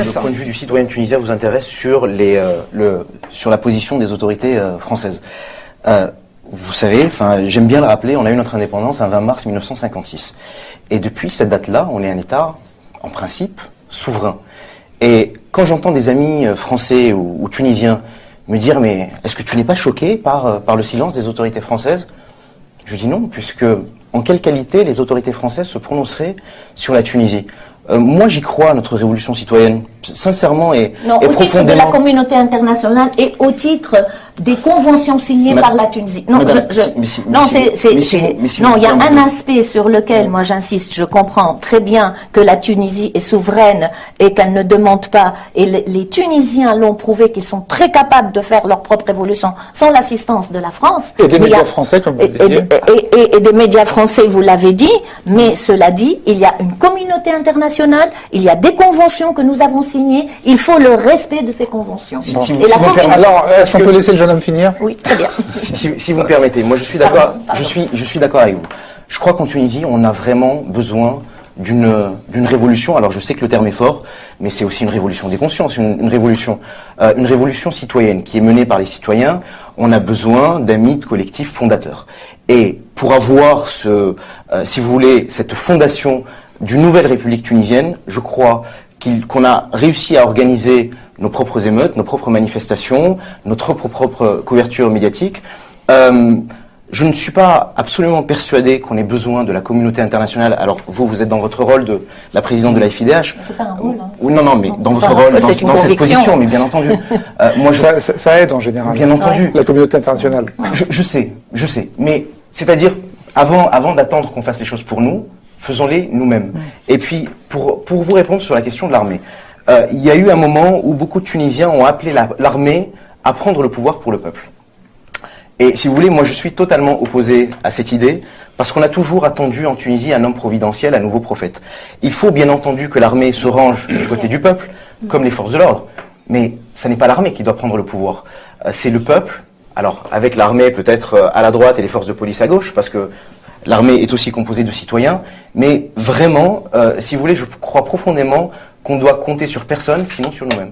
le point de vue du citoyen tunisien vous intéresse sur sur la position des autorités françaises. Vous savez, j'aime bien le rappeler, on a eu notre indépendance un 20 mars 1956. Et depuis cette date-là, on est un État, en principe, souverain. Et quand j'entends des amis français ou tunisiens me dire « mais est-ce que tu n'es pas choqué par le silence des autorités françaises ?» Je dis non, puisque en quelle qualité les autorités françaises se prononceraient sur la Tunisie? Moi, j'y crois à notre révolution citoyenne, sincèrement et profondément. Au titre de la communauté internationale et au titre des conventions signées par la Tunisie. Non, il y a un aspect sur lequel, moi, j'insiste. Je comprends très bien que la Tunisie est souveraine et qu'elle ne demande pas. Et les Tunisiens l'ont prouvé qu'ils sont très capables de faire leur propre révolution sans l'assistance de la France. Et des médias français, comme vous disiez. Et des médias français, vous l'avez dit. Mais cela dit, il y a une communauté internationale. Il y a des conventions que nous avons signées. Il faut le respect de ces conventions. Alors, est-ce qu'on peut laisser le jeune homme finir? Oui, très bien. Si vous me permettez, moi je suis d'accord. Je suis d'accord avec vous. Je crois qu'en Tunisie, on a vraiment besoin d'une révolution. Alors je sais que le terme est fort, mais c'est aussi une révolution des consciences, une révolution citoyenne qui est menée par les citoyens. On a besoin d'un mythe collectif fondateur. Et pour avoir si vous voulez, cette fondation d'une nouvelle République tunisienne, je crois qu'on a réussi à organiser nos propres émeutes, nos propres manifestations, notre propre couverture médiatique. Je ne suis pas absolument persuadé qu'on ait besoin de la communauté internationale. Alors vous êtes dans votre rôle de la présidente de la FIDH. C'est pas un rôle. Hein. Oui, non, mais dans votre rôle, dans cette position, mais bien entendu. Ça aide en général. Bien entendu. La communauté internationale. Je sais. Mais c'est-à-dire, avant d'attendre qu'on fasse les choses pour nous, faisons-les nous-mêmes. Et puis, pour vous répondre sur la question de l'armée, il y a eu un moment où beaucoup de Tunisiens ont appelé l'armée à prendre le pouvoir pour le peuple. Et si vous voulez, moi je suis totalement opposé à cette idée, parce qu'on a toujours attendu en Tunisie un homme providentiel, un nouveau prophète. Il faut bien entendu que l'armée se range du côté du peuple, comme les forces de l'ordre. Mais ce n'est pas l'armée qui doit prendre le pouvoir, c'est le peuple. Alors, avec l'armée peut-être à la droite et les forces de police à gauche, parce que l'armée est aussi composée de citoyens, mais vraiment, si vous voulez, je crois profondément qu'on doit compter sur personne, sinon sur nous-mêmes.